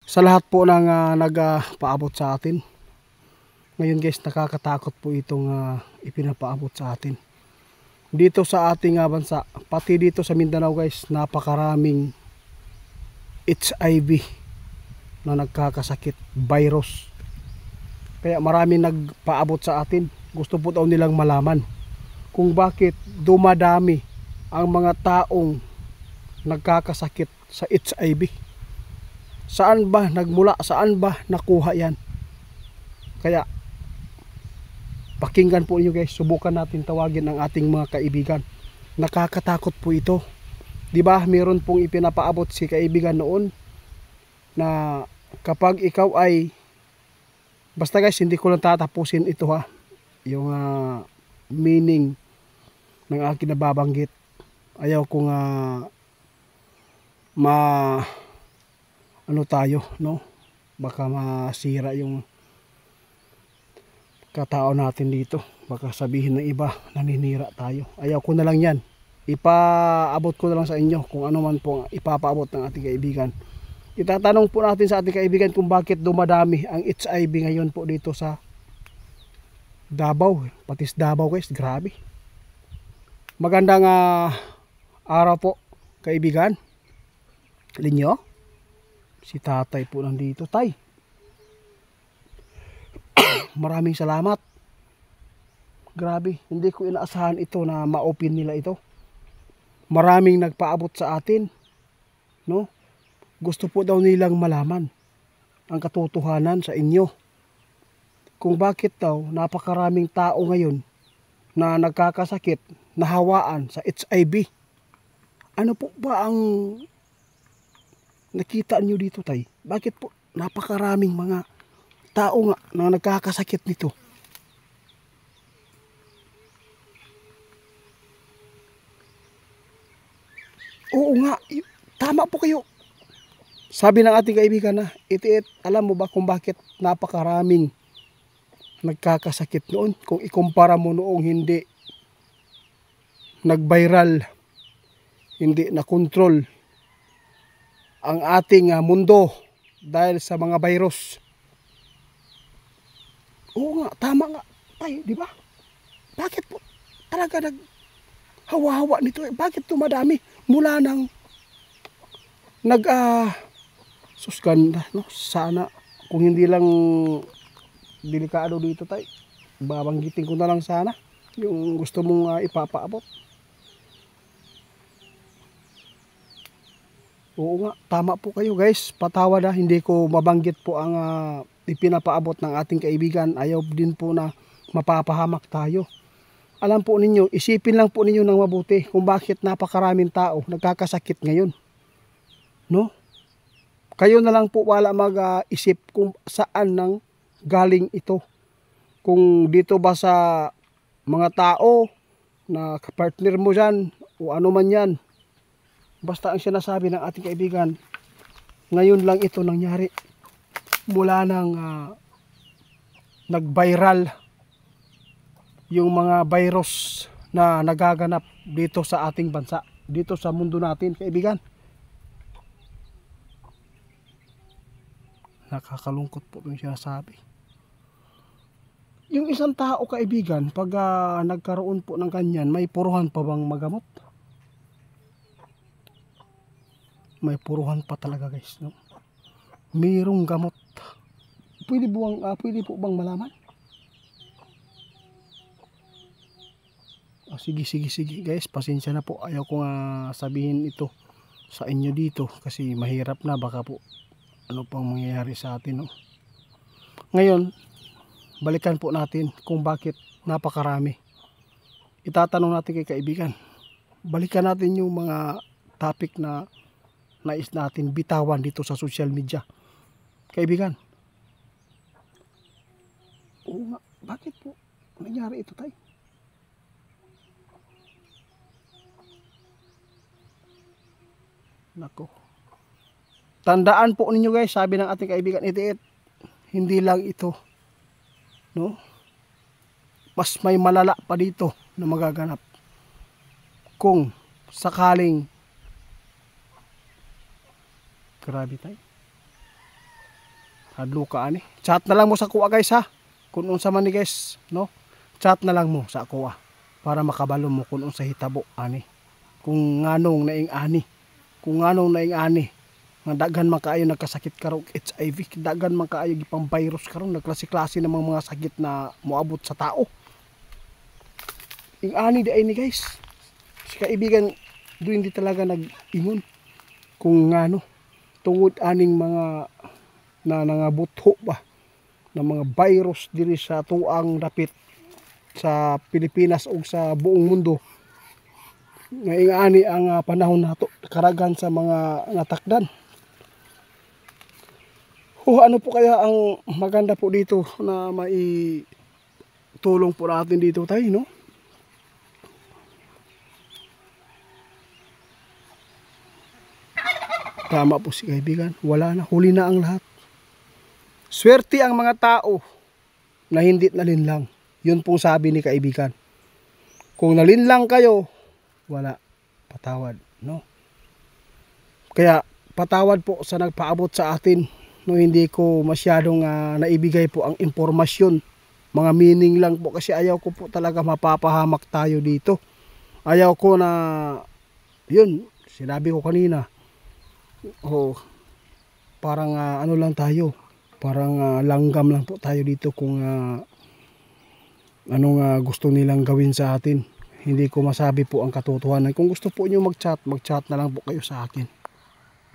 sa lahat po ng nagpaabot sa atin. Ngayon guys, nakakatakot po itong ipinapaabot sa atin. Dito sa ating bansa, pati dito sa Mindanao guys, napakaraming HIV na nagkakasakit, virus. Kaya maraming nagpaabot sa atin. Gusto po daw nilang malaman kung bakit dumadami ang mga taong nagkakasakit sa HIV. Saan ba nagmula? Saan ba nakuha yan? Kaya pakinggan po niyo guys, subukan natin tawagin ang ating mga kaibigan. Nakakatakot po ito. 'Di ba? Meron pong ipinapaabot si kaibigan noon na kapag ikaw ay, basta guys, hindi ko lang tatapusin ito ha, yung meaning ng aking nababanggit. Ayaw kong ano tayo, no? Baka masira yung katao natin dito. Baka sabihin ng iba naninira tayo. Ayaw ko na lang yan. Ipaabot ko na lang sa inyo kung ano man po ipapaabot ng ating kaibigan. Itatanong po natin sa ating kaibigan kung bakit dumadami ang HIV ngayon po dito sa Davao. Patis Davao guys, grabe. Magandang araw po kaibigan. Linyo? Si tatay po nandito. Tay, maraming salamat. Grabe, hindi ko inaasahan ito na ma-open nila ito. Maraming nagpaabot sa atin, no? Gusto po daw nilang malaman ang katotohanan sa inyo. Kung bakit daw napakaraming tao ngayon na nagkakasakit, nahawaan sa HIV. Ano po ba ang nakita nyo dito, tay? Bakit po napakaraming mga tao nga na nagkakasakit nito? Oo nga, tama po kayo. Sabi ng ating kaibigan na, itiit, alam mo ba kung bakit napakaraming nagkakasakit noon? Kung ikumpara mo noong hindi nag-viral, hindi na-control ang ating mundo dahil sa mga virus. Oo nga, tama nga tayo, di ba? Bakit po talaga naghawa-hawa nito? Bakit tumadami mula ng susganda, no? Sana kung hindi lang delikado dito tayo, babanggitin ko na lang sana yung gusto mong ipapaabot. Oo nga, tama po kayo guys. Patawad na, hindi ko mabanggit po ang ipinapaabot ng ating kaibigan. Ayaw din po na mapapahamak tayo. Alam po ninyo, isipin lang po ninyo ng mabuti kung bakit napakaraming tao nagkakasakit ngayon. No? Kayo na lang po wala mag-isip kung saan nang galing ito. Kung dito ba sa mga tao na kapartner mo dyan o ano man yan. Basta ang sinasabi ng ating kaibigan, ngayon lang ito nangyari. Mula nang nag-viral yung mga virus na nagaganap dito sa ating bansa, dito sa mundo natin, kaibigan. Nakakalungkot po yung sinasabi. Yung isang tao, kaibigan, pag nagkaroon po ng ganyan, may puruhan pa bang magamot? May puruhan pa talaga guys, no? Mayroong gamot. Pwede po bang malaman? Sige guys, pasensya na po. Ayaw ko sabihin ito sa inyo dito kasi mahirap na, baka po ano pang mangyayari sa atin, no? Ngayon, balikan po natin kung bakit napakarami. Itatanong natin kay kaibigan. Balikan natin yung mga topic na nais natin bitawan dito sa social media. Kaibigan. Oo nga, bakit po nangyari ito tayo? Nako. Tandaan po ninyo guys, sabi ng ating kaibigan itiit, hindi lang ito, no? Mas may malala pa dito na magaganap. Kung sakaling, grabe tayo. Hadlo ka ani. Chat na lang mo sa kuha guys ha. Kung unsa man ni guys, no? Chat na lang mo sa kuha para makabalo mo kung unsa hitabo ani. Kung nganong naing ani. Kung nganong naing ani. Nga daghan man kaayo nagkasakit karon HIV, daghan man kaayo gipang virus karon, nagklase-klase namang mga sakit na moabot sa tao. Ing ani di ay ni guys. Si kaibigan do hindi talaga nag-ingon kung ngano tungod aning mga na nangabutho ba ng mga virus diri sa tuang dapit sa Pilipinas o sa buong mundo. Ngayon ani ang panahon nato karagan sa mga natakdan. Ano po kaya ang maganda po dito na mai tulong po natin dito tayo, no? Tama po si kaibigan, wala na, huli na ang lahat. Swerte ang mga tao na hindi nalinlang. Yun pong sabi ni kaibigan. Kung nalinlang kayo, wala, patawad, no? Kaya patawad po sa nagpaabot sa atin, no, hindi ko masyadong naibigay po ang impormasyon, mga meaning lang po kasi ayaw ko po talaga mapapahamak tayo dito. Ayaw ko na yun, sinabi ko kanina, parang ano lang tayo, parang langgam lang po tayo dito kung anong gusto nilang gawin sa atin. Hindi ko masabi po ang katotohanan. Kung gusto po nyo mag-chat na lang po kayo sa akin.